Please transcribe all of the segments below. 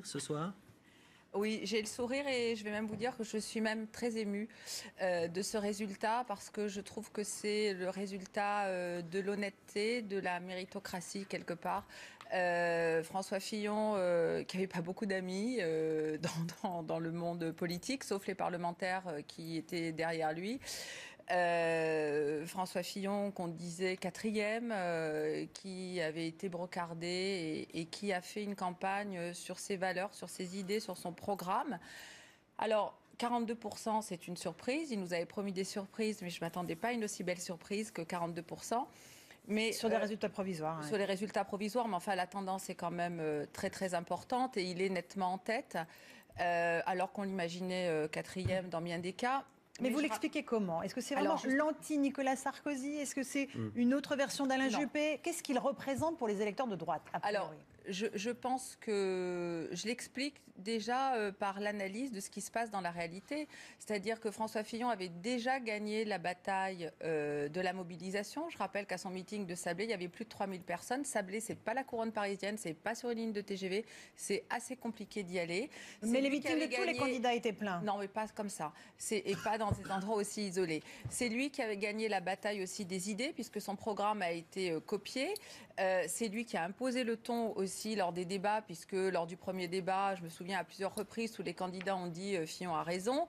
ce soir? Oui, j'ai le sourire et je vais même vous dire que je suis même très émue de ce résultat parce que je trouve que c'est le résultat de l'honnêteté, de la méritocratie quelque part. François Fillon, qui n'avait pas beaucoup d'amis dans le monde politique, sauf les parlementaires qui étaient derrière lui. François Fillon, qu'on disait quatrième, qui avait été brocardé et qui a fait une campagne sur ses valeurs, sur ses idées, sur son programme. Alors, 42%, c'est une surprise. Il nous avait promis des surprises, mais je ne m'attendais pas à une aussi belle surprise que 42%. Mais, sur des résultats provisoires. Sur les résultats provisoires, mais enfin, la tendance est quand même très, très importante et il est nettement en tête, alors qu'on l'imaginait quatrième dans bien des cas. Mais vous l'expliquez comment? Est-ce que c'est vraiment l'anti-Nicolas Sarkozy? Est-ce que c'est une autre version d'Alain Juppé? Qu'est-ce qu'il représente pour les électeurs de droite, a priori? Alors, je pense que je l'explique déjà par l'analyse de ce qui se passe dans la réalité. C'est-à-dire que François Fillon avait déjà gagné la bataille de la mobilisation. Je rappelle qu'à son meeting de Sablé, il y avait plus de 3000 personnes. Sablé, c'est pas la couronne parisienne, c'est pas sur une ligne de TGV. C'est assez compliqué d'y aller. Mais les meetings de tous les candidats étaient pleins. Non, mais pas comme ça. Et pas dans des endroits aussi isolés. C'est lui qui avait gagné la bataille aussi des idées, puisque son programme a été copié. C'est lui qui a imposé le ton aussi lors des débats, puisque lors du premier débat, je me souviens à plusieurs reprises où les candidats ont dit Fillon a raison,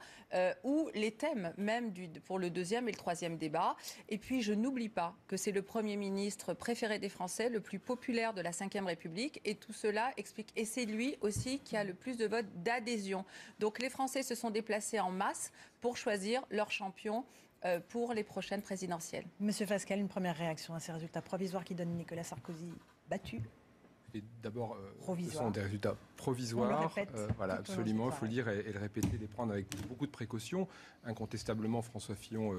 ou les thèmes même pour le deuxième et le troisième débat. Et puis je n'oublie pas que c'est le Premier ministre préféré des Français, le plus populaire de la Ve République, et tout cela explique. Et c'est lui aussi qui a le plus de votes d'adhésion. Donc les Français se sont déplacés en masse pour choisir leur champion pour les prochaines présidentielles. Monsieur Fasquelle, une première réaction à ces résultats provisoires qui donnent Nicolas Sarkozy battu? Et d'abord, ce sont des résultats provisoires. Voilà, absolument, il faut le dire et le répéter, les prendre avec beaucoup de précautions. Incontestablement, François Fillon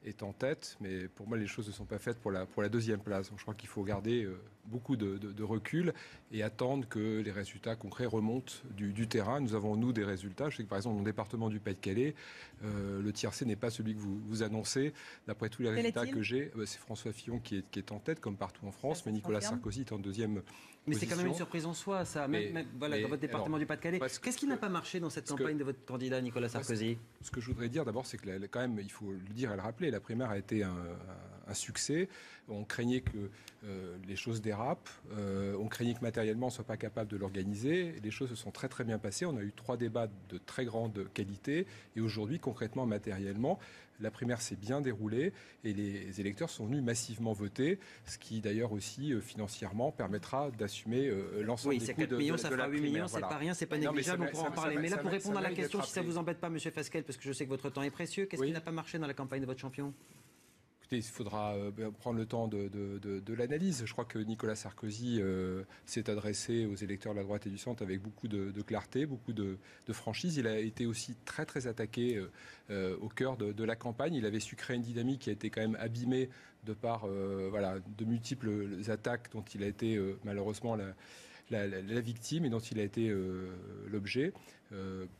est en tête, mais pour moi, les choses ne sont pas faites pour la deuxième place. Donc, je crois qu'il faut garder beaucoup de recul et attendre que les résultats concrets remontent du terrain. Nous avons, nous, des résultats. Je sais que, par exemple, dans mon département du Pas-de-Calais, le tiercé n'est pas celui que vous annoncez. D'après tous les résultats que j'ai, c'est François Fillon qui est en tête, comme partout en France, mais Nicolas Sarkozy est en deuxième Mais c'est quand même une surprise en soi, ça. Voilà, dans votre département du Pas-de-Calais. Qu'est-ce qui n'a pas marché dans cette campagne de votre candidat, Nicolas Sarkozy? Ce que je voudrais dire, d'abord, c'est que quand même, il faut le dire et le rappeler, la primaire a été un succès. On craignait que les choses dérapent. On craignait que matériellement, on ne soit pas capable de l'organiser. Les choses se sont très très bien passées. On a eu 3 débats de très grande qualité. Et aujourd'hui, concrètement, matériellement, la primaire s'est bien déroulée et les électeurs sont venus massivement voter, ce qui d'ailleurs aussi financièrement permettra d'assumer l'ensemble des coûts de la primaire. 4 millions, ça fera 8 millions, c'est pas rien, c'est pas négligeable, on pourra en parler. Mais là, pour répondre à la question, si ça vous embête pas, Monsieur Fasquelle, parce que je sais que votre temps est précieux, qu'est-ce qui n'a pas marché dans la campagne de votre champion? Écoutez, il faudra prendre le temps de l'analyse. Je crois que Nicolas Sarkozy s'est adressé aux électeurs de la droite et du centre avec beaucoup de clarté, beaucoup de franchise. Il a été aussi très très attaqué au cœur de la campagne. Il avait su créer une dynamique qui a été quand même abîmée de par de multiples attaques dont il a été malheureusement la victime et dont il a été l'objet.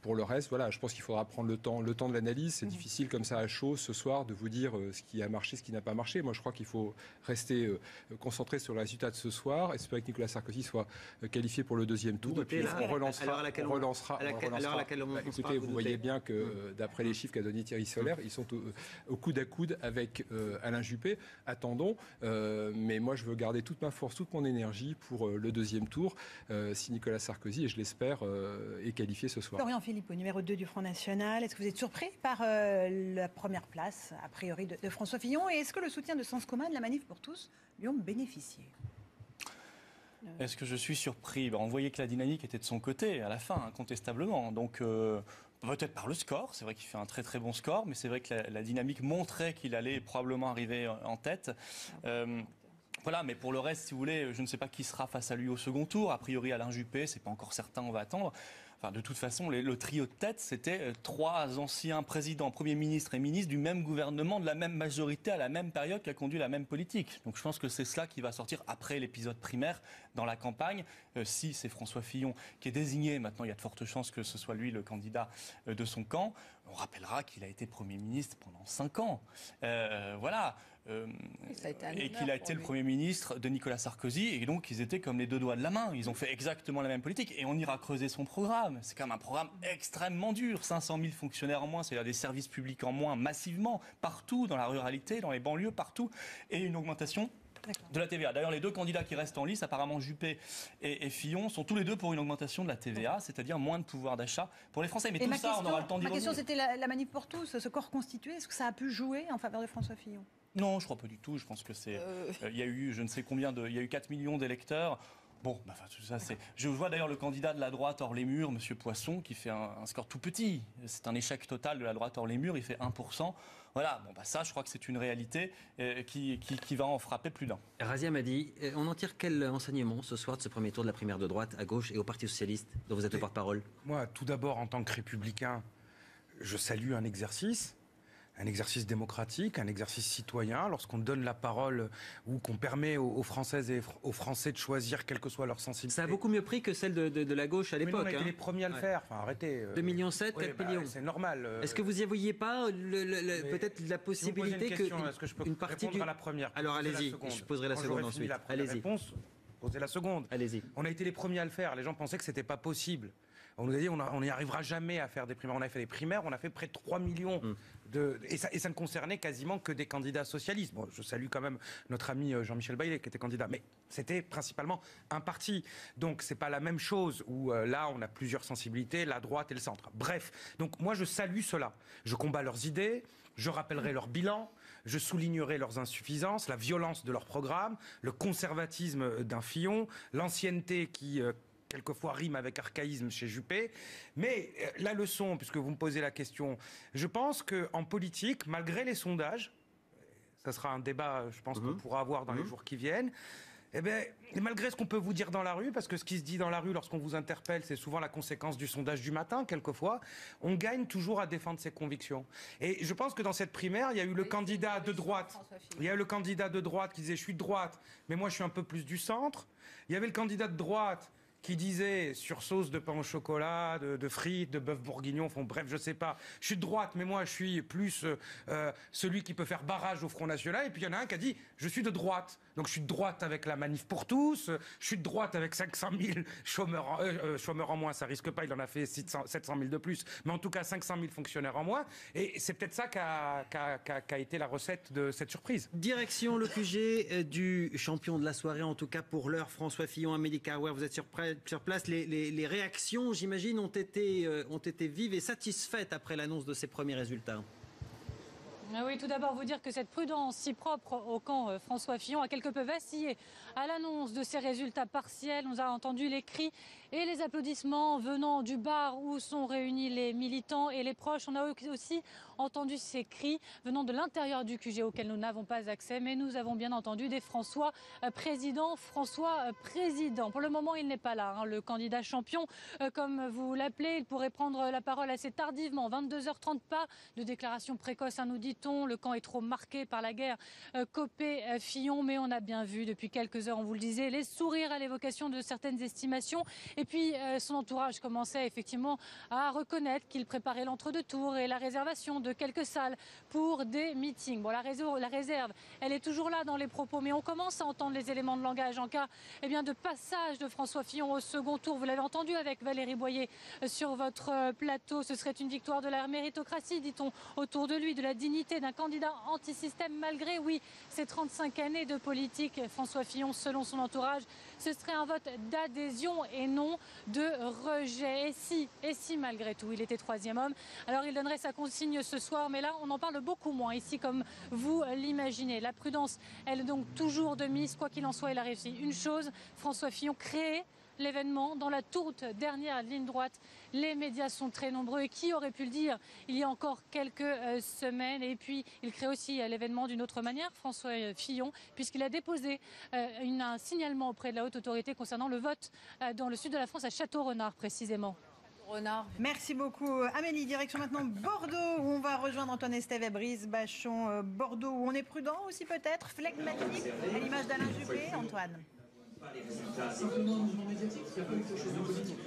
Pour le reste, voilà, je pense qu'il faudra prendre le temps de l'analyse. C'est difficile comme ça à chaud ce soir de vous dire ce qui a marché, ce qui n'a pas marché. Moi, je crois qu'il faut rester concentré sur le résultat de ce soir. Espérer que Nicolas Sarkozy soit qualifié pour le deuxième tour. Et puis on relancera. Écoutez, vous voyez bien que d'après les chiffres qu'a donné Thierry Solaire, ils sont au coude à coude avec Alain Juppé. Attendons. Mais moi, je veux garder toute ma force, toute mon énergie pour le deuxième tour. Si Nicolas Sarkozy, et je l'espère, est qualifié ce soir. Florian Philippot, numéro 2 du Front National. Est-ce que vous êtes surpris par la première place, a priori, de François Fillon? Et est-ce que le soutien de Sens Commun, de la Manif pour tous, lui ont bénéficié? Est-ce que je suis surpris? On voyait que la dynamique était de son côté, à la fin, incontestablement. Donc, peut-être par le score. C'est vrai qu'il fait un très très bon score, mais c'est vrai que la dynamique montrait qu'il allait probablement arriver en tête. Voilà, mais pour le reste, si vous voulez, je ne sais pas qui sera face à lui au second tour. A priori, Alain Juppé, c'est pas encore certain, on va attendre. Enfin, de toute façon, le trio de tête, c'était 3 anciens présidents, premiers ministres et ministres du même gouvernement, de la même majorité, à la même période, qui a conduit la même politique. Donc je pense que c'est cela qui va sortir après l'épisode primaire dans la campagne. Si c'est François Fillon qui est désigné, maintenant il y a de fortes chances que ce soit lui le candidat de son camp. On rappellera qu'il a été Premier ministre pendant 5 ans. Voilà. Et qu'il a été le Premier ministre de Nicolas Sarkozy, et donc ils étaient comme les 2 doigts de la main. Ils ont fait exactement la même politique, et on ira creuser son programme. C'est quand même un programme extrêmement dur. 500 000 fonctionnaires en moins, c'est-à-dire des services publics en moins massivement, partout, dans la ruralité, dans les banlieues, partout, et une augmentation de la TVA. D'ailleurs, les 2 candidats qui restent en lice, apparemment Juppé et Fillon, sont tous les 2 pour une augmentation de la TVA, c'est-à-dire moins de pouvoir d'achat pour les Français. Mais tout ça, on aura le temps d'y revenir. Ma question, c'était la manif pour tous, ce corps constitué. Est-ce que ça a pu jouer en faveur de François Fillon ? Non, je crois pas du tout. Je pense que c'est. Il y a eu, je ne sais combien il y a eu 4 millions d'électeurs. Bon, enfin, tout ça, c'est. Je vois d'ailleurs le candidat de la droite hors les murs, M. Poisson, qui fait un score tout petit. C'est un échec total de la droite hors les murs. Il fait 1%. Voilà, bon, ça, je crois que c'est une réalité qui va en frapper plus d'un. Razia Madi, on en tire quel enseignement ce soir de ce premier tour de la primaire de droite à gauche et au Parti socialiste, dont vous êtes le porte-parole ? Moi, tout d'abord, en tant que républicain, je salue un exercice démocratique, un exercice citoyen, lorsqu'on donne la parole ou qu'on permet aux Françaises et aux Français de choisir, quelle que soit leur sensibilité. Ça a beaucoup mieux pris que celle de la gauche à l'époque. On a été les premiers à le faire. Enfin, arrêtez. 2,7 millions, 4 millions. C'est normal. Est-ce que vous n'y voyez pas peut-être la possibilité qu'une partie à la première. Alors allez-y, je poserai la seconde ensuite. Allez-y. Posez la seconde. Allez-y. On a été les premiers à le faire. Les gens pensaient que c'était pas possible. On nous a dit on n'y arrivera jamais à faire des primaires. On a fait des primaires, on a fait près de 3 millions. Et ça ne concernait quasiment que des candidats socialistes. Bon, je salue quand même notre ami Jean-Michel Baillet qui était candidat. Mais c'était principalement un parti. Donc c'est pas la même chose où là on a plusieurs sensibilités, la droite et le centre. Bref, donc moi je salue cela. Je combats leurs idées, je rappellerai leur bilan. Je soulignerai leurs insuffisances, la violence de leur programme, le conservatisme d'un Fillon, l'ancienneté qui quelquefois rime avec archaïsme chez Juppé. Mais la leçon, puisque vous me posez la question, je pense qu'en politique, malgré les sondages, ça sera un débat, je pense, qu'on pourra avoir dans les jours qui viennent, eh bien, malgré ce qu'on peut vous dire dans la rue, parce que ce qui se dit dans la rue lorsqu'on vous interpelle, c'est souvent la conséquence du sondage du matin, quelquefois, on gagne toujours à défendre ses convictions. Et je pense que dans cette primaire, il y a eu le candidat de droite. Il y a eu le candidat de droite qui disait « je suis de droite, mais moi je suis un peu plus du centre ». Il y avait le candidat de droite qui disait sur sauce de pain au chocolat, de frites, de bœuf bourguignon, enfin bref, je sais pas. Je suis de droite, mais moi je suis plus celui qui peut faire barrage au Front National. Et puis il y en a un qui a dit je suis de droite. Donc je suis de droite avec la manif pour tous, je suis de droite avec 500 000 chômeurs en moins, ça risque pas, il en a fait 700 000 de plus, mais en tout cas 500 000 fonctionnaires en moins. Et c'est peut-être ça qu'a été la recette de cette surprise. Direction le QG du champion de la soirée, en tout cas pour l'heure, François Fillon, Amélie Carrère, vous êtes sur place. Les réactions, j'imagine, ont été vives et satisfaites après l'annonce de ces premiers résultats. Oui, tout d'abord vous dire que cette prudence si propre au camp François Fillon a quelque peu vacillé à l'annonce de ces résultats partiels. On a entendu les cris et les applaudissements venant du bar où sont réunis les militants et les proches. On a aussi entendu ces cris venant de l'intérieur du QG auquel nous n'avons pas accès, mais nous avons bien entendu des François président. Pour le moment, il n'est pas là, le candidat champion, comme vous l'appelez. Il pourrait prendre la parole assez tardivement, 22h30, pas de déclaration précoce, nous dit-on. Le camp est trop marqué par la guerre Copé-Fillon, mais on a bien vu depuis quelques heures, on vous le disait, les sourires à l'évocation de certaines estimations. Et puis son entourage commençait effectivement à reconnaître qu'il préparait l'entre-deux tours et la réservation de quelques salles pour des meetings. Bon, la réserve, elle est toujours là dans les propos, mais on commence à entendre les éléments de langage en cas de passage de François Fillon au second tour. Vous l'avez entendu avec Valérie Boyer sur votre plateau. Ce serait une victoire de la méritocratie, dit-on, autour de lui, de la dignité d'un candidat anti-système malgré, oui, ses 35 années de politique. François Fillon, selon son entourage, ce serait un vote d'adhésion et non de rejet. Et si malgré tout, il était troisième homme, alors il donnerait sa consigne ce soir. Mais là, on en parle beaucoup moins ici, comme vous l'imaginez. La prudence, elle est donc toujours de mise. Quoi qu'il en soit, il a réussi une chose, François Fillon, créer l'événement dans la toute dernière ligne droite. Les médias sont très nombreux et qui aurait pu le dire il y a encore quelques semaines. Et puis il crée aussi l'événement d'une autre manière, François Fillon, puisqu'il a déposé un signalement auprès de la haute autorité concernant le vote dans le sud de la France, à Château-Renard précisément. Renard. Merci beaucoup Amélie. Direction maintenant Bordeaux où on va rejoindre Antoine Estève et Brice Bachon. Bordeaux où on est prudent aussi peut-être, flegmatique, à l'image d'Alain Juppé. Antoine.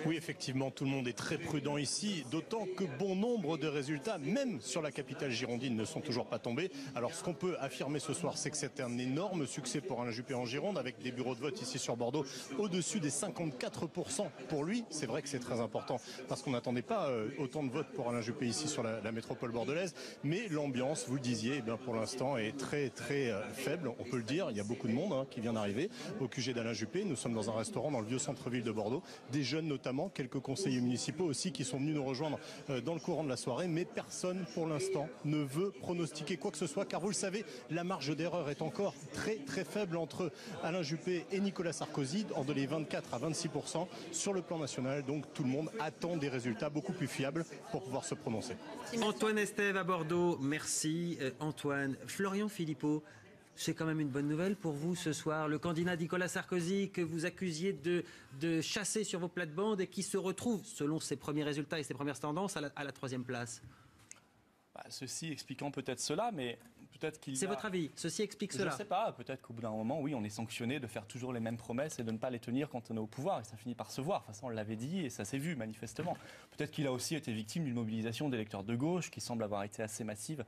Oui, effectivement, tout le monde est très prudent ici, d'autant que bon nombre de résultats, même sur la capitale girondine, ne sont toujours pas tombés. Alors, ce qu'on peut affirmer ce soir, c'est que c'est un énorme succès pour Alain Juppé en Gironde, avec des bureaux de vote ici sur Bordeaux au-dessus des 54% pour lui. C'est vrai que c'est très important, parce qu'on n'attendait pas autant de votes pour Alain Juppé ici sur la métropole bordelaise. Mais l'ambiance, vous le disiez, eh bien, pour l'instant est très très faible, on peut le dire. Il y a beaucoup de monde qui vient d'arriver au QG d'Alain Juppé. Nous sommes dans un restaurant dans le vieux centre-ville de Bordeaux. Des jeunes notamment, quelques conseillers municipaux aussi qui sont venus nous rejoindre dans le courant de la soirée. Mais personne pour l'instant ne veut pronostiquer quoi que ce soit, car vous le savez, la marge d'erreur est encore très très faible entre Alain Juppé et Nicolas Sarkozy, de les 24 à 26% sur le plan national. Donc tout le monde attend des résultats beaucoup plus fiables pour pouvoir se prononcer. Antoine Estève à Bordeaux, merci Antoine. Florian Philippot, c'est quand même une bonne nouvelle pour vous ce soir. Le candidat Nicolas Sarkozy que vous accusiez de chasser sur vos plates-bandes et qui se retrouve, selon ses premiers résultats et ses premières tendances, à la 3e place. Ceci expliquant peut-être cela, mais peut-être qu'il C'est votre avis, ceci explique cela. Je ne sais pas, peut-être qu'au bout d'un moment, oui, on est sanctionné de faire toujours les mêmes promesses et de ne pas les tenir quand on est au pouvoir, et ça finit par se voir. De toute façon, on l'avait dit et ça s'est vu manifestement. Peut-être qu'il a aussi été victime d'une mobilisation d'électeurs de gauche qui semble avoir été assez massive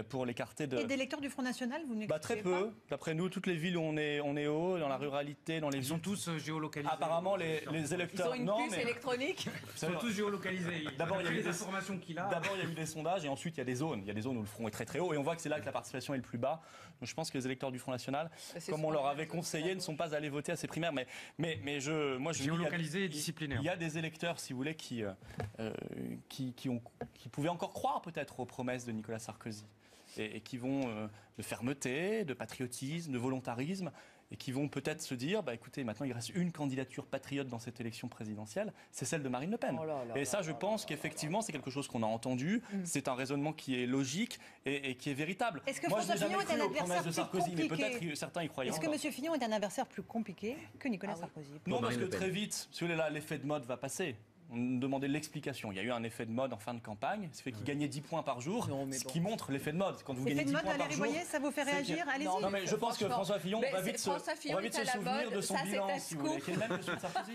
pour l'écarter de... Et d'électeurs du Front National, vous n'expliquez Très peu. pas. D'après nous, toutes les villes où on est haut, dans la ruralité, dans les... Ils sont tous géolocalisés. Apparemment, les électeurs... Ils ont une puce électronique. Ils sont tous géolocalisés. D'abord, il y a eu des informations qu'il a. D'abord, il y a eu des sondages et ensuite, il y a des zones. Il y a des zones où le front est très très haut et on voit que c'est là que la participation est le plus bas. Donc je pense que les électeurs du Front National, comme on leur avait conseillé, ne sont pas allés voter à ces primaires. Mais je géolocalisés et disciplinaires. Il y a des électeurs, si vous voulez, qui pouvaient encore croire peut-être aux promesses de Nicolas Sarkozy et qui vont de fermeté, de patriotisme, de volontarisme. Et qui vont peut-être se dire, écoutez, maintenant il reste une candidature patriote dans cette élection présidentielle, c'est celle de Marine Le Pen. Et ça, je pense qu'effectivement, c'est quelque chose qu'on a entendu, c'est un raisonnement qui est logique et qui est véritable. Est-ce que Moi, François je n'ai Fillon jamais est un cru aux promesses de adversaire plus Sarkozy, mais compliqué peut-être certains y croyaient Est-ce que encore. M. Fillon est un adversaire plus compliqué que Nicolas Sarkozy? Non, parce que très vite, si vous voulez, là, l'effet de mode va passer. On nous demandait l'explication. Il y a eu un effet de mode en fin de campagne. Ça fait qu'il gagnait 10 points par jour, ce qui montre l'effet de mode. Quand vous gagnez 10 points par jour... ça vous fait réagir? Allez-y. Non, mais je pense que François Fillon va vite se souvenir de son bilan, si vous voulez, qui est le même que celui de Sarkozy.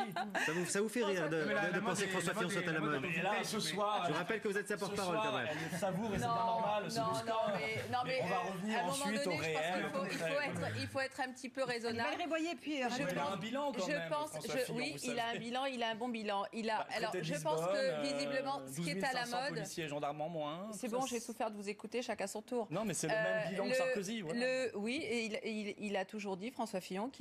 Ça vous fait rire de penser que François Fillon soit à la mode. Et là, ce soir... Je rappelle que vous êtes sa porte-parole quand même. Elle savoure et c'est bien normal, ce score. Mais on va revenir ensuite au réel. Il faut être un petit peu raisonnable. Valérie Boyer, puis... Il a un bilan quand même, François Fillon. Oui, il a un bilan, il a un bon bilan. Alors, je pense que visiblement, ce qui est à la mode... policiers et gendarmes en moins. C'est bon, j'ai souffert de vous écouter, chacun son tour. Non, mais c'est le même bilan que Sarkozy. Voilà. Oui, et il a toujours dit, François Fillon,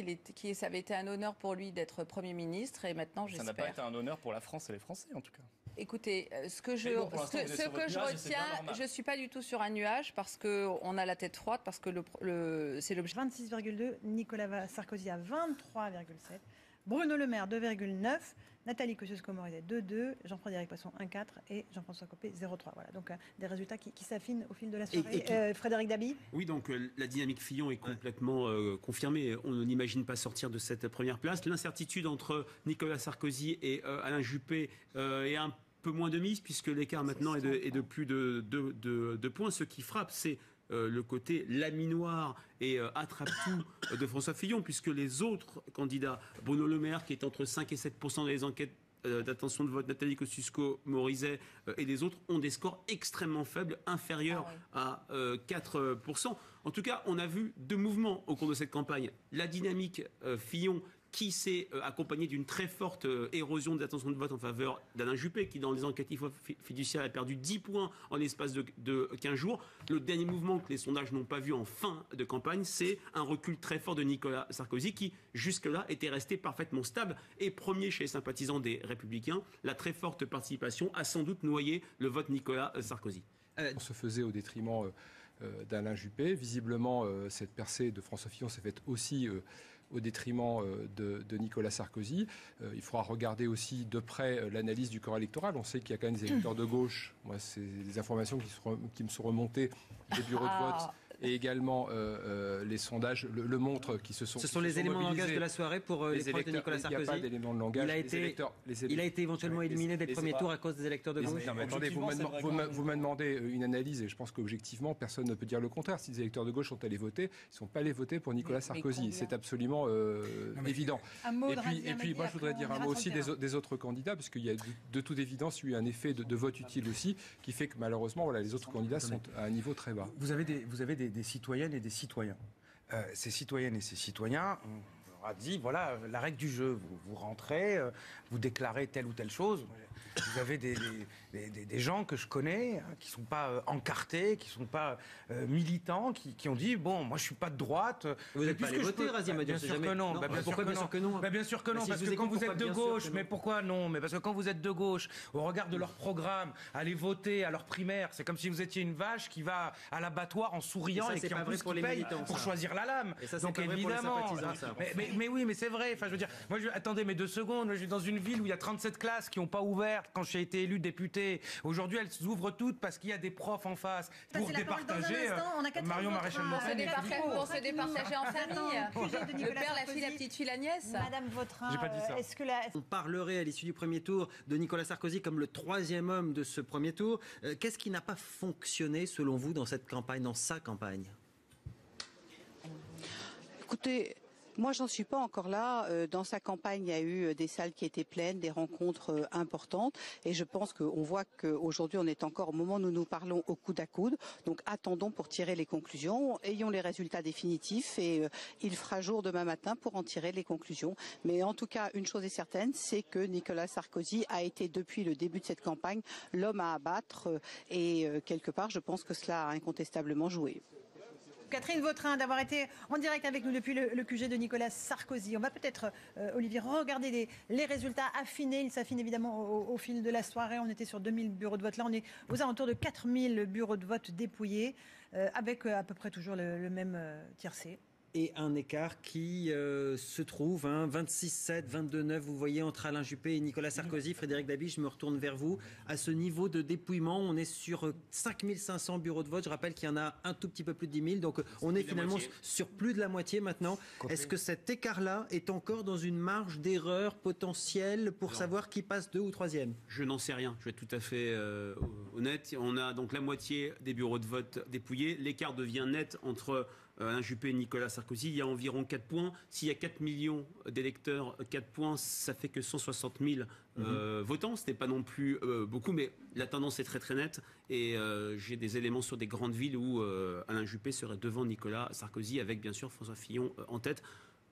ça avait été un honneur pour lui d'être Premier ministre, et maintenant, j'espère... Ça n'a pas été un honneur pour la France et les Français, en tout cas. Écoutez, ce que je retiens, je ne suis pas du tout sur un nuage, parce qu'on a la tête froide, parce que c'est l'objet... 26,2, Nicolas Sarkozy à 23,7, Bruno Le Maire 2,9, Nathalie Kosciusko-Morizet 2,2, Jean-Frédéric Poisson 1,4 et Jean-François Copé 0,3. Voilà, donc des résultats qui s'affinent au fil de la soirée. Frédéric Dabi. Oui, donc la dynamique Fillon est complètement confirmée. On n'imagine pas sortir de cette première place. L'incertitude entre Nicolas Sarkozy et Alain Juppé est un peu moins de mise, puisque l'écart maintenant est de plus de 2 points. Ce qui frappe, c'est le côté laminoir et attrape-tout de François Fillon, puisque les autres candidats, Bruno Le Maire, qui est entre 5 et 7% dans les enquêtes d'attention de vote, Nathalie Kosciusko-Morizet et les autres, ont des scores extrêmement faibles, inférieurs à 4%. En tout cas, on a vu 2 mouvements au cours de cette campagne. La dynamique Fillon, qui s'est accompagné d'une très forte érosion des attentions de vote en faveur d'Alain Juppé, qui dans les enquêtes fiduciaires a perdu 10 points en l'espace de 15 jours. Le dernier mouvement que les sondages n'ont pas vu en fin de campagne, c'est un recul très fort de Nicolas Sarkozy, qui jusque-là était resté parfaitement stable et premier chez les sympathisants des Républicains. La très forte participation a sans doute noyé le vote Nicolas Sarkozy. On se faisait au détriment d'Alain Juppé. Visiblement, cette percée de François Fillon s'est faite aussi au détriment de Nicolas Sarkozy. Il faudra regarder aussi de près l'analyse du corps électoral. On sait qu'il y a quand même des électeurs de gauche. Moi, c'est des informations qui me sont remontées des bureaux de vote et également les sondages le montrent, qui se sont. Ce sont les éléments de langage de la soirée pour les proches de Nicolas Sarkozy. Il n'y a pas d'éléments de langage. Il a été éventuellement éliminé dès le premier tour à cause des électeurs de gauche. Non, mais attendez, vous me demandez une analyse et je pense qu'objectivement, personne ne peut dire le contraire. Si les électeurs de gauche sont allés voter, ils ne sont pas allés voter pour Nicolas Sarkozy. C'est absolument évident. Et puis, moi, je voudrais dire un mot aussi des autres candidats, parce qu'il y a de toute évidence eu un effet de vote utile aussi, qui fait que malheureusement, les autres candidats sont à un niveau très bas. Vous avez des citoyennes et des citoyens. Ces citoyennes et ces citoyens, on leur a dit, voilà, la règle du jeu, vous rentrez, vous déclarez telle ou telle chose. Vous avez des gens que je connais qui ne sont pas encartés, qui ne sont pas militants, qui ont dit, bon, moi je ne suis pas de droite. Vous n'êtes pas allé voter, Razia Madior? Bien sûr que non. Pourquoi bien sûr que non? Bien sûr que non, parce que quand vous êtes de gauche, mais pourquoi non? Mais parce que quand vous êtes de gauche, au regard de leur programme, aller voter à leur primaire, c'est comme si vous étiez une vache qui va à l'abattoir en souriant et qui en plus qui paye pour choisir la lame. Donc évidemment. Mais oui, mais c'est vrai. Enfin, je veux dire, moi, attendez, mais 2 secondes. Je suis dans une ville où il y a 37 classes qui n'ont pas ouvert quand j'ai été élu député. Aujourd'hui, elles s'ouvrent toutes parce qu'il y a des profs en face pour départager. Marion Maréchal Le Pen. Pour se départager en famille. Le père, la fille, la petite fille, la nièce. Madame Vautrin, est-ce que on parlerait à l'issue du premier tour de Nicolas Sarkozy comme le 3e homme de ce premier tour. Qu'est-ce qui n'a pas fonctionné selon vous dans cette campagne, dans sa campagne? Écoutez, moi, j'en suis pas encore là. Dans sa campagne, il y a eu des salles qui étaient pleines, des rencontres importantes. Et je pense qu'on voit qu'aujourd'hui, on est encore au moment où nous nous parlons au coude à coude. Donc, attendons pour tirer les conclusions. Ayons les résultats définitifs. Et il fera jour demain matin pour en tirer les conclusions. Mais en tout cas, une chose est certaine, c'est que Nicolas Sarkozy a été, depuis le début de cette campagne, l'homme à abattre. Et quelque part, je pense que cela a incontestablement joué. Catherine Vautrin d'avoir été en direct avec nous depuis le QG de Nicolas Sarkozy. On va peut-être, Olivier, regarder les résultats affinés. Ils s'affinent évidemment au fil de la soirée. On était sur 2000 bureaux de vote. Là, on est aux alentours de 4000 bureaux de vote dépouillés, avec à peu près toujours le même tiercé. Et un écart qui se trouve, 26-7, 22-9, vous voyez, entre Alain Juppé et Nicolas Sarkozy. Frédéric Dabi, je me retourne vers vous. À ce niveau de dépouillement, on est sur 5500 bureaux de vote. Je rappelle qu'il y en a un tout petit peu plus de 10 000. Donc on est finalement sur plus de la moitié maintenant. Est-ce que cet écart-là est encore dans une marge d'erreur potentielle pour savoir qui passe 2 ou 3e? Je n'en sais rien. Je vais être tout à fait honnête. On a donc la moitié des bureaux de vote dépouillés. L'écart devient net entre Alain Juppé et Nicolas Sarkozy. Il y a environ 4 points. S'il y a 4 millions d'électeurs, 4 points, ça fait que 160 000 votants. Ce n'est pas non plus beaucoup, mais la tendance est très très nette. Et j'ai des éléments sur des grandes villes où Alain Juppé serait devant Nicolas Sarkozy, avec bien sûr François Fillon en tête.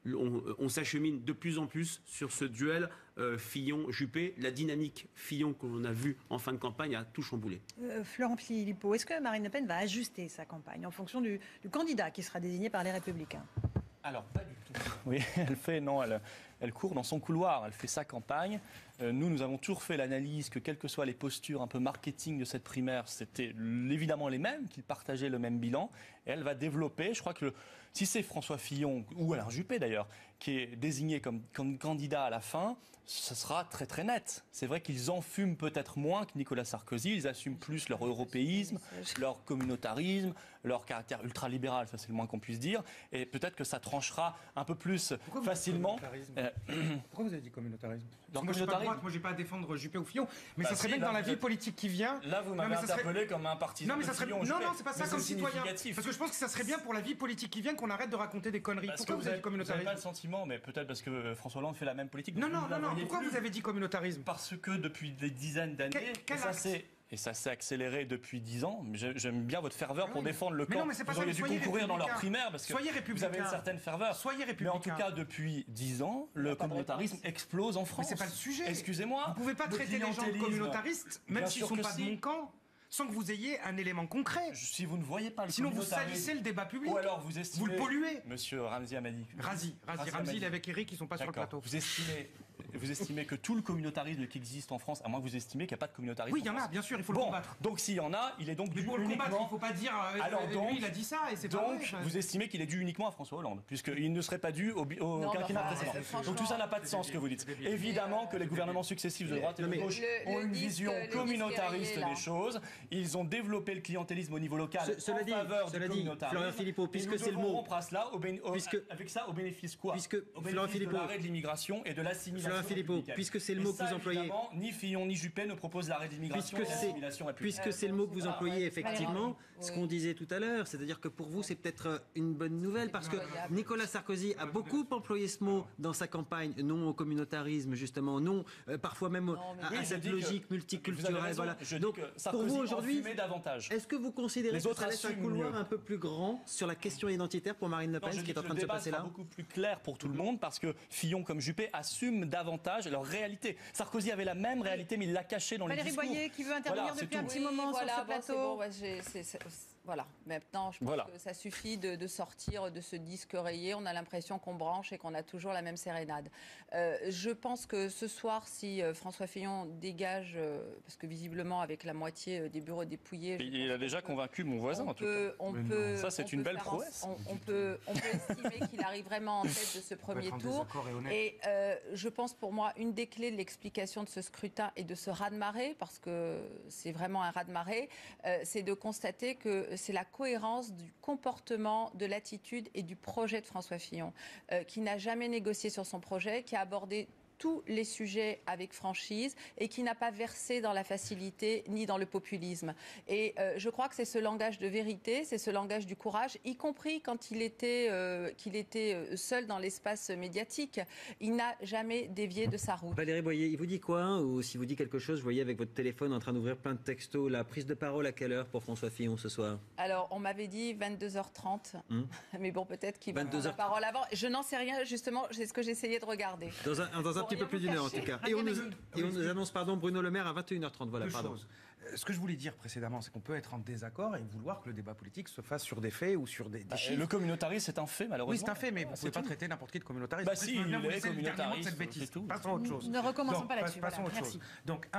On s'achemine de plus en plus sur ce duel Fillon-Juppé. La dynamique Fillon qu'on a vue en fin de campagne a tout chamboulé. Florent Philippot, est-ce que Marine Le Pen va ajuster sa campagne en fonction du candidat qui sera désigné par les Républicains? Alors, pas du tout. Oui, elle court dans son couloir, elle fait sa campagne. Nous avons toujours fait l'analyse que, quelles que soient les postures un peu marketing de cette primaire, c'était évidemment les mêmes, qu'ils partageaient le même bilan. Et elle va développer, je crois que si c'est François Fillon, ou Alain Juppé d'ailleurs, qui est désigné comme candidat à la fin, ce sera très très net. C'est vrai qu'ils enfument peut-être moins que Nicolas Sarkozy, ils assument plus leur européisme, leur communautarisme, leur caractère ultralibéral, ça c'est le moins qu'on puisse dire, et peut-être que ça tranchera un peu plus facilement. Pourquoi vous avez dit communautarisme? Moi je suis pas de droite, moi je n'ai pas à défendre Juppé ou Fillon, mais ça serait bien que dans la vie politique qui vient... Là vous m'avez interpellé comme un partisan de Fillon. Non, c'est pas ça comme citoyen. Parce que je pense que ça serait bien pour la vie politique qui vient qu'on arrête de raconter des conneries. Pourquoi vous avez dit communautarisme? Vous n'avez pas le sentiment, mais peut-être parce que François Hollande fait la même politique. Non, pourquoi vous avez dit communautarisme? Parce que depuis des dizaines d'années, et ça s'est accéléré depuis 10 ans. J'aime bien votre ferveur pour défendre le camp. Vous auriez dû concourir dans leur primaire parce que vous avez une certaine ferveur. Soyez républicain. Mais en tout cas, depuis 10 ans, le communautarisme explose en France. Mais c'est pas le sujet. Excusez-moi. Vous pouvez pas traiter les gens de communautaristes, même s'ils sont pas de mon camp, sans que vous ayez un élément concret. Si vous ne voyez pas le Sinon vous communautarisme, salissez le débat public. Ou alors vous estimez... Vous le polluez. Monsieur Ramzi Amadi. Ramzi, il est avec Eric, ils sont pas sur le plateau. Vous estimez vous estimez que tout le communautarisme qui existe en France, à moins que vous estimiez qu'il n'y a pas de communautarisme. Oui, il y en a, bien sûr, il faut le combattre. Donc s'il y en a, il est donc dû pour le uniquement... combattre, il ne faut pas dire Alors donc, lui, il a dit ça et c'est pas donc vrai. vous estimez qu'il est dû uniquement à François Hollande, puisqu'il ne serait pas dû au quinquennat précédent. Donc tout ça n'a pas de sens ce que vous dites. Évidemment que les gouvernements successifs de droite et de gauche ont une vision communautariste des choses. Ils ont développé le clientélisme au niveau local en faveur du communautarisme. Florian Philippot, puisque c'est le mot... Avec ça, au bénéfice quoi? Au bénéfice de l'arrêt de l'immigration et de l'assimilation. Florian Philippot, puisque c'est le mot que vous employez... Ni Fillon ni Juppé ne proposent l'arrêt de l'immigration et l'assimilation républicaine. Puisque c'est le mot que vous employez, effectivement, ce qu'on disait tout à l'heure, c'est-à-dire que pour vous, c'est peut-être une bonne nouvelle, parce que Nicolas Sarkozy a beaucoup employé ce mot dans sa campagne, non au communautarisme, justement, non, parfois même à cette logique multiculturelle. Voilà. Donc, pour vous aujourd'hui, est-ce que vous considérez que ça laisse un couloir un peu plus grand sur la question identitaire pour Marine Le Pen, ce qui est en train de se passer là? Le débat sera beaucoup plus clair pour tout le monde, parce que Fillon comme Juppé assument davantage leur réalité. Sarkozy avait la même réalité, mais il l'a cachée dans les discours. Valérie Boyer qui veut intervenir depuis un petit moment sur ce plateau. Voilà, maintenant je pense que ça suffit de sortir de ce disque rayé. On a l'impression qu'on branche et qu'on a toujours la même sérénade. Je pense que ce soir, si François Fillon dégage, parce que visiblement avec la moitié des bureaux dépouillés... Il a déjà convaincu mon voisin en tout cas. Ça c'est une belle prouesse. On peut estimer qu'il arrive vraiment en tête de ce premier tour. Et je pense pour moi, une des clés de l'explication de ce scrutin et de ce raz-de-marée, parce que c'est vraiment un raz-de-marée, c'est de constater que c'est la cohérence du comportement, de l'attitude et du projet de François Fillon, qui n'a jamais négocié sur son projet, qui a abordé tous les sujets avec franchise et qui n'a pas versé dans la facilité ni dans le populisme. Et je crois que c'est ce langage de vérité, c'est ce langage du courage, y compris quand il était seul dans l'espace médiatique. Il n'a jamais dévié de sa route. Valérie Boyer, il vous dit quoi? Ou si vous dit quelque chose, je voyais avec votre téléphone en train d'ouvrir plein de textos. La prise de parole à quelle heure pour François Fillon ce soir? Alors, on m'avait dit 22h30. Mais bon, peut-être qu'il va prendre la parole avant. Je n'en sais rien, justement, c'est ce que j'essayais de regarder. Dans un petit peu plus d'une heure en tout cas. Et on nous annonce Bruno Le Maire à 21h30. Voilà, pardon. Ce que je voulais dire précédemment, c'est qu'on peut être en désaccord et vouloir que le débat politique se fasse sur des faits ou sur des chiffres. Le communautarisme, c'est un fait, malheureusement. Oui, c'est un fait, mais vous ne pouvez pas traiter n'importe qui de communautarisme. Bah si, il est communautariste, cette bêtise. Passons à autre chose. Ne recommençons pas là-dessus. Passons à autre chose. Donc,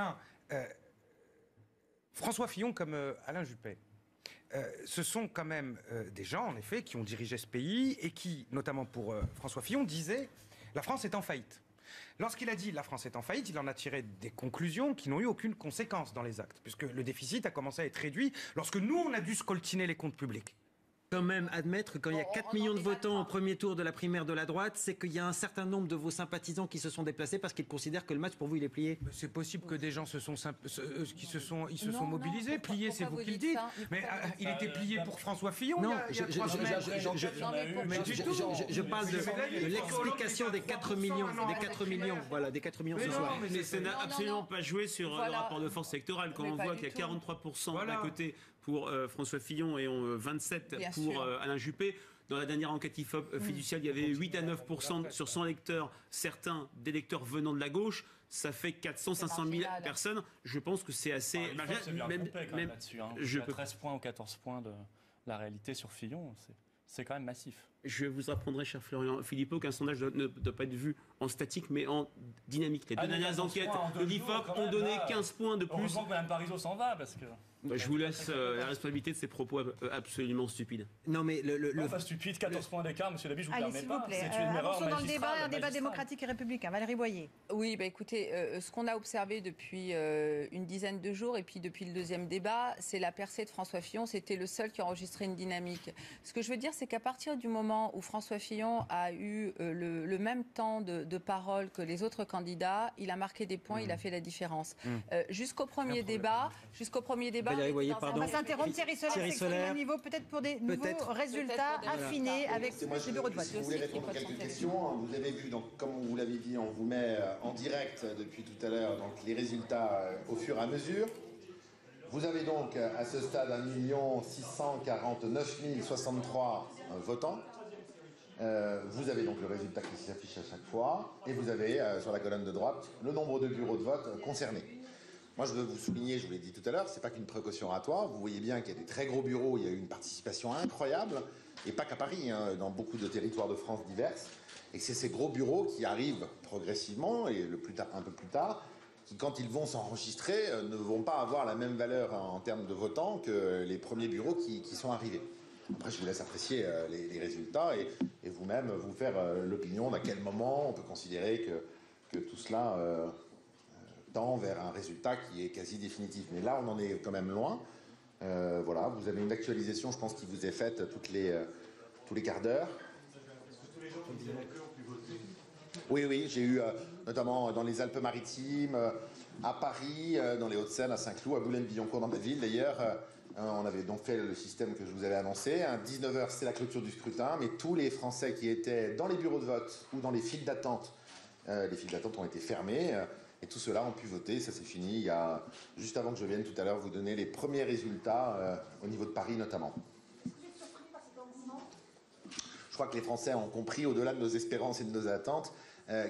François Fillon comme Alain Juppé. Ce sont quand même des gens, en effet, qui ont dirigé ce pays et qui, notamment pour François Fillon, disaient « la France est en faillite ». Lorsqu'il a dit « la France est en faillite », il en a tiré des conclusions qui n'ont eu aucune conséquence dans les actes, puisque le déficit a commencé à être réduit lorsque nous, on a dû scoltiner les comptes publics. Quand même admettre quand il y a 4 millions de votants au premier tour de la primaire de la droite, c'est qu'il y a un certain nombre de vos sympathisants qui se sont déplacés parce qu'ils considèrent que le match pour vous il est plié. C'est possible que des gens se sont mobilisés. Plié, c'est vous qui le dites. Mais il était plié pour François Fillon. Non, il y a 3 semaines. Je parle de l'explication des 4 millions, voilà, des 4 millions ce soir. Mais ça n'a absolument pas joué sur le rapport de force électorale quand on voit qu'il y a 43% d'un côté pour François Fillon et 27% pour Alain Juppé. Dans la dernière enquête IFOP fiduciale, il y avait 8 à 9% sur 100 électeurs, certains d'électeurs venant de la gauche. Ça fait 400-500 000 personnes. Je pense que c'est assez... Même là-dessus. Je peux 13 points ou 14 points de la réalité sur Fillon. C'est quand même massif. Je vous apprendrai, cher Florian Philippot, qu'un sondage ne doit pas être vu en statique, mais en dynamique. Les deux dernières enquêtes de l'IFOP ont donné 15 points de plus. Heureusement que Mme Parizeau s'en va, parce que... Je vous laisse la responsabilité de ces propos absolument stupides. Non, mais pas stupide, 14 points d'écart, monsieur Labi, je vous permets pas. C'est une erreur dans le débat, un débat démocratique et républicain. Valérie Boyer. Oui, écoutez, ce qu'on a observé depuis une dizaine de jours et puis depuis le deuxième débat, c'est la percée de François Fillon. C'était le seul qui a enregistré une dynamique. Ce que je veux dire, c'est qu'à partir du moment où François Fillon a eu le même temps de parole que les autres candidats, il a marqué des points, il a fait la différence. Jusqu'au premier débat, on va s'interrompre. Thierry Soler, au niveau peut-être pour des nouveaux résultats affinés avec les bureaux de vote. Si vous voulez répondre à quelques questions, vous avez vu, donc, comme vous l'avez dit, on vous met en direct depuis tout à l'heure les résultats au fur et à mesure. Vous avez donc à ce stade 1 649 063 votants. Vous avez donc le résultat qui s'affiche à chaque fois et vous avez sur la colonne de droite le nombre de bureaux de vote concernés. Moi, je veux vous souligner, je vous l'ai dit tout à l'heure, c'est pas qu'une précaution oratoire. Vous voyez bien qu'il y a des très gros bureaux, il y a eu une participation incroyable, et pas qu'à Paris, hein, dans beaucoup de territoires de France diverses. Et c'est ces gros bureaux qui arrivent progressivement, et un peu plus tard, qui, quand ils vont s'enregistrer, ne vont pas avoir la même valeur en termes de votants que les premiers bureaux qui sont arrivés. Après, je vous laisse apprécier les résultats et vous-même vous faire l'opinion d'à quel moment on peut considérer que tout cela tend vers un résultat qui est quasi définitif. Mais là, on en est quand même loin. Voilà, vous avez une actualisation, je pense, qui vous est faite tous les quarts d'heure. Oui, j'ai eu notamment dans les Alpes-Maritimes, à Paris, dans les Hauts-de-Seine, à Saint-Cloud, à Boulogne-Billancourt, dans ma ville d'ailleurs. On avait donc fait le système que je vous avais annoncé. 19h, c'est la clôture du scrutin, mais tous les Français qui étaient dans les bureaux de vote ou dans les files d'attente, les files d'attente ont été fermées. Et tout cela ont pu voter, ça c'est fini. Il y a, juste avant que je vienne tout à l'heure vous donner les premiers résultats au niveau de Paris notamment. Je crois que les Français ont compris, au-delà de nos espérances et de nos attentes,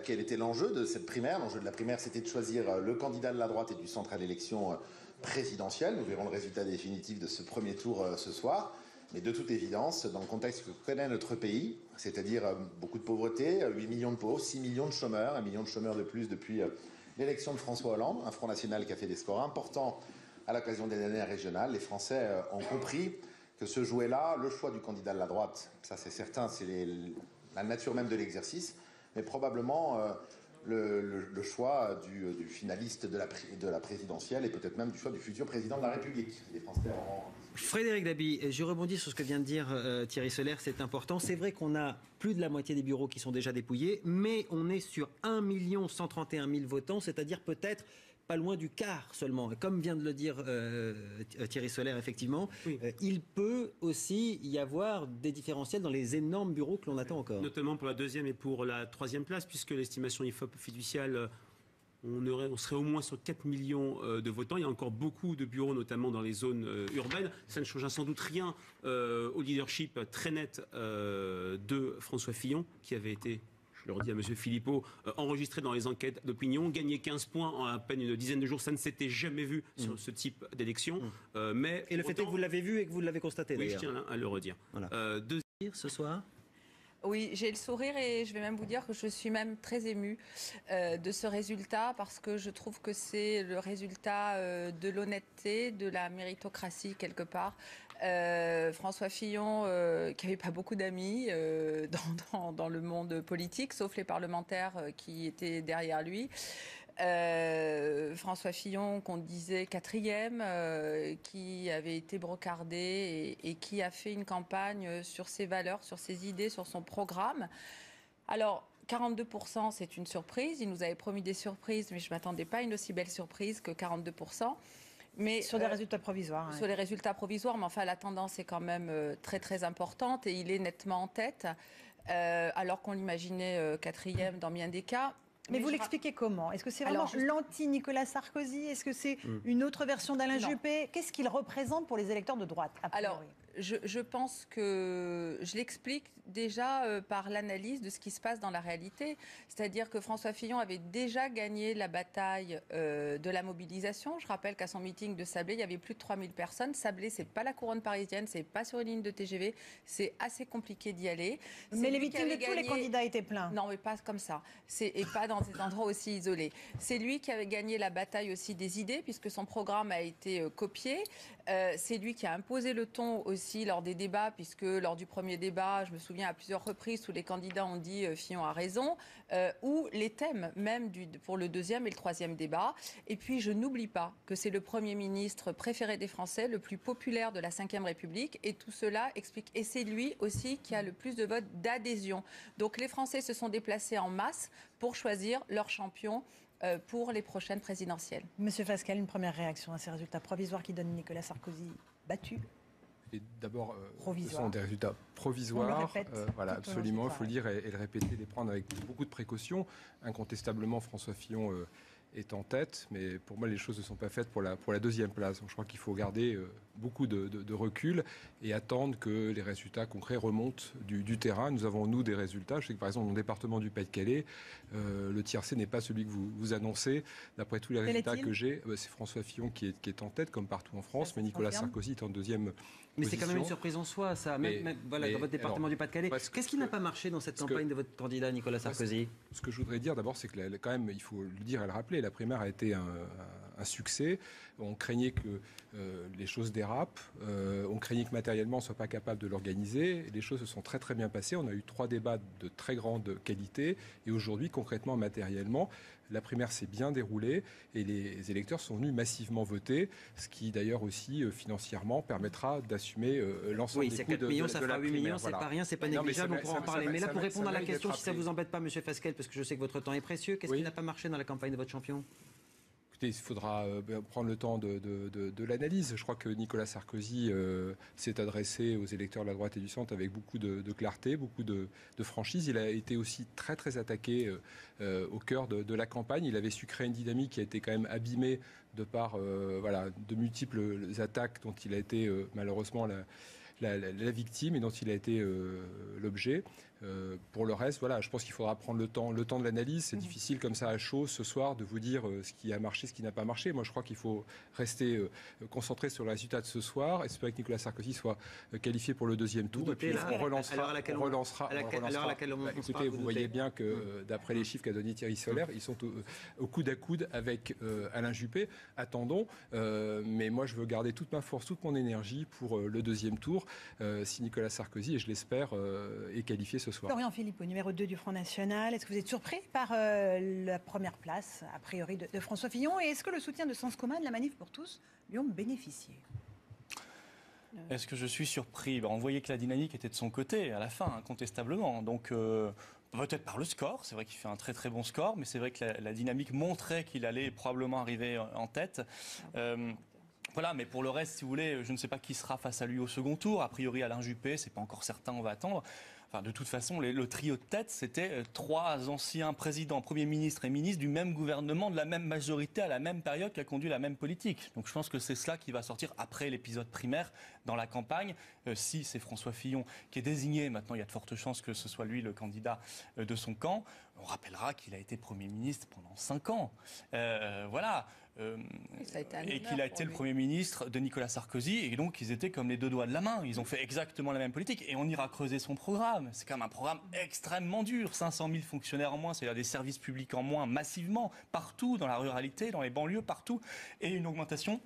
quel était l'enjeu de cette primaire. L'enjeu de la primaire, c'était de choisir le candidat de la droite et du centre à l'élection présidentielle. Nous verrons le résultat définitif de ce premier tour ce soir. Mais de toute évidence, dans le contexte que connaît notre pays, c'est-à-dire beaucoup de pauvreté, 8 millions de pauvres, 6 millions de chômeurs, 1 million de chômeurs de plus depuis l'élection de François Hollande, un Front National qui a fait des scores importants à l'occasion des dernières régionales. Les Français ont compris que se jouait là le choix du candidat de la droite. Ça c'est certain, c'est la nature même de l'exercice, mais probablement le choix du finaliste de la présidentielle et peut-être même du choix du futur président de la République. Les Français auront... Frédéric Dabi, je rebondis sur ce que vient de dire Thierry Solère, c'est important. C'est vrai qu'on a plus de la moitié des bureaux qui sont déjà dépouillés, mais on est sur 1 131 000 votants, c'est-à-dire peut-être pas loin du quart seulement. Comme vient de le dire Thierry Solère, effectivement, oui. Il peut aussi y avoir des différentiels dans les énormes bureaux que l'on attend encore. Notamment pour la deuxième et pour la troisième place, puisque l'estimation IFOP fiduciale... On serait au moins sur 4 millions de votants. Il y a encore beaucoup de bureaux, notamment dans les zones urbaines. Ça ne change sans doute rien au leadership très net de François Fillon, qui avait été, je le redis à M. Philippot, enregistré dans les enquêtes d'opinion, gagné 15 points en à peine une dizaine de jours. Ça ne s'était jamais vu sur ce type d'élection. Et le fait est que vous l'avez vu et que vous l'avez constaté, oui, d'ailleurs. Je tiens à le redire. Voilà. Ce soir Oui, j'ai le sourire et je vais même vous dire que je suis même très émue de ce résultat parce que je trouve que c'est le résultat de l'honnêteté, de la méritocratie quelque part. François Fillon, qui n'avait pas beaucoup d'amis dans le monde politique, sauf les parlementaires qui étaient derrière lui. François Fillon, qu'on disait 4e, qui avait été brocardé et qui a fait une campagne sur ses valeurs, sur ses idées, sur son programme. Alors, 42%, c'est une surprise. Il nous avait promis des surprises, mais je ne m'attendais pas à une aussi belle surprise que 42%. Mais, sur des résultats provisoires. Sur les résultats provisoires, mais enfin, la tendance est quand même très, très importante et il est nettement en tête, alors qu'on l'imaginait 4e dans bien des cas. Mais vous l'expliquez comment? Est-ce que c'est vraiment l'anti-Nicolas Sarkozy? Est-ce que c'est une autre version d'Alain Juppé? Qu'est-ce qu'il représente pour les électeurs de droite? Alors, je pense que je l'explique déjà par l'analyse de ce qui se passe dans la réalité. C'est-à-dire que François Fillon avait déjà gagné la bataille de la mobilisation. Je rappelle qu'à son meeting de Sablé, il y avait plus de 3000 personnes. Sablé, c'est pas la couronne parisienne, c'est pas sur une ligne de TGV. C'est assez compliqué d'y aller. Mais les meetings de tous les candidats étaient pleins. Non, mais pas comme ça. Et pas dans des endroits aussi isolés. C'est lui qui avait gagné la bataille aussi des idées, puisque son programme a été copié. C'est lui qui a imposé le ton aussi lors des débats, puisque lors du premier débat, je me souviens à plusieurs reprises où les candidats ont dit Fillon a raison, ou les thèmes même pour le deuxième et le troisième débat. Et puis je n'oublie pas que c'est le Premier ministre préféré des Français, le plus populaire de la Ve République, et tout cela explique. Et c'est lui aussi qui a le plus de votes d'adhésion. Donc les Français se sont déplacés en masse pour choisir leur champion pour les prochaines présidentielles. Monsieur Fasquelle, une première réaction à ces résultats provisoires qui donnent Nicolas Sarkozy battu? Et d'abord, ce sont des résultats provisoires. Voilà, absolument, il faut le dire et le répéter, les prendre avec beaucoup de précautions. Incontestablement, François Fillon est en tête, mais pour moi, les choses ne sont pas faites pour la deuxième place. Donc, je crois qu'il faut garder beaucoup de recul et attendent que les résultats concrets remontent du terrain. Nous avons, nous, des résultats. Je sais que, par exemple, dans le département du Pas-de-Calais, le tiercé n'est pas celui que vous annoncez. D'après tous les résultats que j'ai, c'est François Fillon qui est en tête, comme partout en France, mais Nicolas Sarkozy est en deuxième position. Mais c'est quand même une surprise en soi, ça. Voilà, dans votre département du Pas-de-Calais. Qu'est-ce qui n'a pas marché dans cette campagne de votre candidat, Nicolas Sarkozy? Ce que je voudrais dire d'abord, c'est que quand même, il faut le dire et le rappeler, la primaire a été un succès. On craignait que les choses dérapent. On craignait que matériellement, on ne soit pas capable de l'organiser. Les choses se sont très très bien passées. On a eu 3 débats de très grande qualité. Et aujourd'hui, concrètement, matériellement, la primaire s'est bien déroulée et les électeurs sont venus massivement voter, ce qui d'ailleurs aussi financièrement permettra d'assumer l'ensemble des coûts de 4 millions, ça fera 8 millions, c'est voilà. pas rien, c'est pas négligeable, on pourra en parler. Mais là, pour répondre à la question, si ça vous embête pas, Monsieur Fasquelle, parce que je sais que votre temps est précieux, qu'est-ce qui n'a pas marché dans la campagne de votre champion? Écoutez, il faudra prendre le temps de l'analyse. Je crois que Nicolas Sarkozy s'est adressé aux électeurs de la droite et du centre avec beaucoup de clarté, beaucoup de franchise. Il a été aussi très très attaqué au cœur de la campagne. Il avait su créer une dynamique qui a été quand même abîmée de par de multiples attaques dont il a été malheureusement la victime et dont il a été l'objet. Pour le reste, voilà, je pense qu'il faudra prendre le temps de l'analyse. C'est difficile comme ça à chaud ce soir de vous dire ce qui a marché, ce qui n'a pas marché. Moi, je crois qu'il faut rester concentré sur le résultat de ce soir. Espérer que Nicolas Sarkozy soit qualifié pour le deuxième tour. Et puis on relancera. Écoutez, vous voyez bien que d'après les chiffres qu'a donné Thierry Solaire, ils sont au coude à coude avec Alain Juppé. Attendons. Mais moi, je veux garder toute ma force, toute mon énergie pour le deuxième tour. Si Nicolas Sarkozy, et je l'espère, est qualifié ce soir. Florian Philippot, numéro 2 du Front National. Est-ce que vous êtes surpris par la première place, a priori, de François Fillon? Et est-ce que le soutien de Sens commun, de la Manif pour tous, lui ont bénéficié? Est-ce que je suis surpris? On voyait que la dynamique était de son côté, à la fin, incontestablement. Donc, peut-être par le score. C'est vrai qu'il fait un très très bon score, mais c'est vrai que la dynamique montrait qu'il allait probablement arriver en tête. Voilà, mais pour le reste, si vous voulez, je ne sais pas qui sera face à lui au second tour. A priori, Alain Juppé, c'est pas encore certain, on va attendre. Enfin, de toute façon, le trio de tête, c'était 3 anciens présidents, premiers ministres et ministres du même gouvernement, de la même majorité, à la même période, qui a conduit la même politique. Donc je pense que c'est cela qui va sortir après l'épisode primaire dans la campagne. Si c'est François Fillon qui est désigné, maintenant il y a de fortes chances que ce soit lui le candidat de son camp. On rappellera qu'il a été Premier ministre pendant 5 ans. Voilà. Et qu'il a été le Premier ministre de Nicolas Sarkozy, et donc ils étaient comme les 2 doigts de la main. Ils ont fait exactement la même politique, et on ira creuser son programme. C'est quand même un programme extrêmement dur. 500 000 fonctionnaires en moins, c'est-à-dire des services publics en moins massivement, partout, dans la ruralité, dans les banlieues, partout, et une augmentation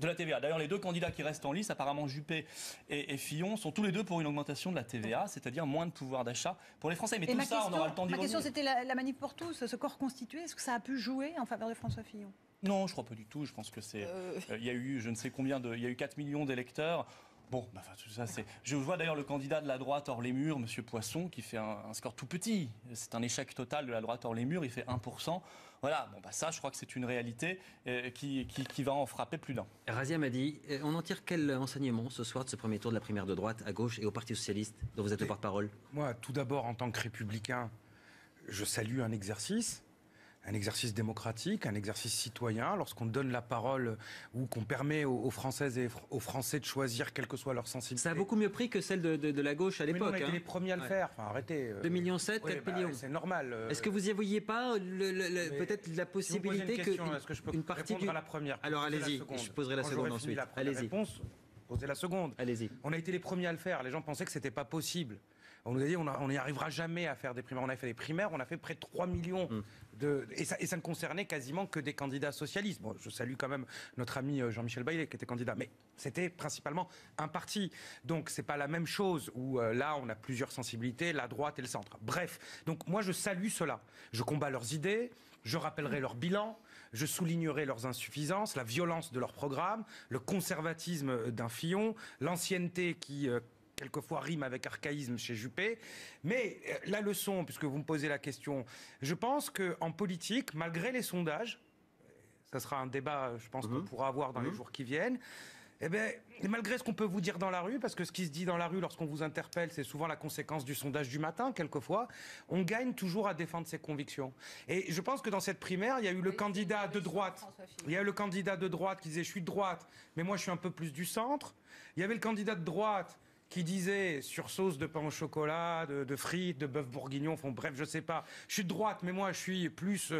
de la TVA. D'ailleurs, les 2 candidats qui restent en lice, apparemment Juppé et Fillon, sont tous les 2 pour une augmentation de la TVA, c'est-à-dire moins de pouvoir d'achat pour les Français. Mais tout ça, on aura le temps d'y revenir. Ma question, c'était la Manif pour tous, ce corps constitué. Est-ce que ça a pu jouer en faveur de François Fillon? Non, je crois pas du tout. Je pense que c'est. Il y a eu, je ne sais combien il y a eu 4 millions d'électeurs. Bon, tout ça, c'est. Je vois d'ailleurs le candidat de la droite hors les murs, Monsieur Poisson, qui fait un score tout petit. C'est un échec total de la droite hors les murs. Il fait 1%. Voilà. Ça, je crois que c'est une réalité qui va en frapper plus d'un. Razia m'a dit, on en tire quel enseignement ce soir de ce premier tour de la primaire de droite à gauche et au Parti socialiste, dont vous êtes le porte-parole? Moi, tout d'abord, en tant que républicain, je salue un exercice démocratique, un exercice citoyen, lorsqu'on donne la parole ou qu'on permet aux Françaises et aux Français de choisir, quelle que soit leur sensibilité. Ça a beaucoup mieux pris que celle de la gauche à l'époque. On a été les premiers à le faire. Enfin, arrêtez. 2,7 millions, 4 millions. C'est normal. Est-ce que vous y voyez pas peut-être la possibilité que je peux une partie répondre à la première? Alors allez-y, je poserai la seconde ensuite. Allez-y. Posez la seconde. Allez-y. On a été les premiers à le faire. Les gens pensaient que c'était pas possible. On nous a dit on n'y arrivera jamais à faire des primaires. On a fait des primaires, on a fait près de 3 millions et ça ne concernait quasiment que des candidats socialistes. Bon, je salue quand même notre ami Jean-Michel Baillet qui était candidat, mais c'était principalement un parti. Donc c'est pas la même chose où là on a plusieurs sensibilités, la droite et le centre. Bref, donc moi je salue cela. Je combats leurs idées, je rappellerai leur bilan. Je soulignerai leurs insuffisances, la violence de leur programme, le conservatisme d'un Fillon, l'ancienneté qui quelquefois rime avec archaïsme chez Juppé. Mais la leçon, puisque vous me posez la question, je pense qu'en politique, malgré les sondages, ça sera un débat, je pense, qu'on pourra avoir dans les jours qui viennent, Eh bien, malgré ce qu'on peut vous dire dans la rue, parce que ce qui se dit dans la rue lorsqu'on vous interpelle, c'est souvent la conséquence du sondage du matin, quelquefois, on gagne toujours à défendre ses convictions. Et je pense que dans cette primaire, il y a eu le candidat de droite. Il y a eu le candidat de droite qui disait « je suis de droite, mais moi je suis un peu plus du centre ». Il y avait le candidat de droite qui disait sur sauce de pain au chocolat, de frites, de bœuf bourguignon, enfin, bref, je sais pas. Je suis de droite, mais moi, je suis plus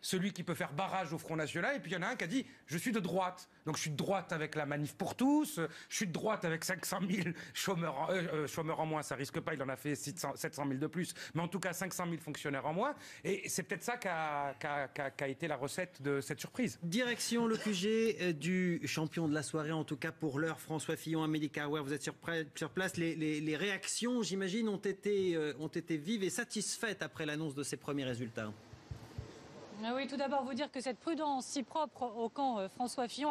celui qui peut faire barrage au Front National. Et puis, il y en a un qui a dit, je suis de droite. Donc, je suis de droite avec la manif pour tous. Je suis de droite avec 500 000 chômeurs en moins. Ça risque pas, il en a fait 700 000 de plus. Mais en tout cas, 500 000 fonctionnaires en moins. Et c'est peut-être ça qu'a été la recette de cette surprise. Direction le QG du champion de la soirée, en tout cas pour l'heure, François Fillon, Amélie Carrouer, vous êtes sur place. Les réactions, j'imagine, ont été vives et satisfaites après l'annonce de ces premiers résultats. Oui, tout d'abord vous dire que cette prudence si propre au camp François Fillon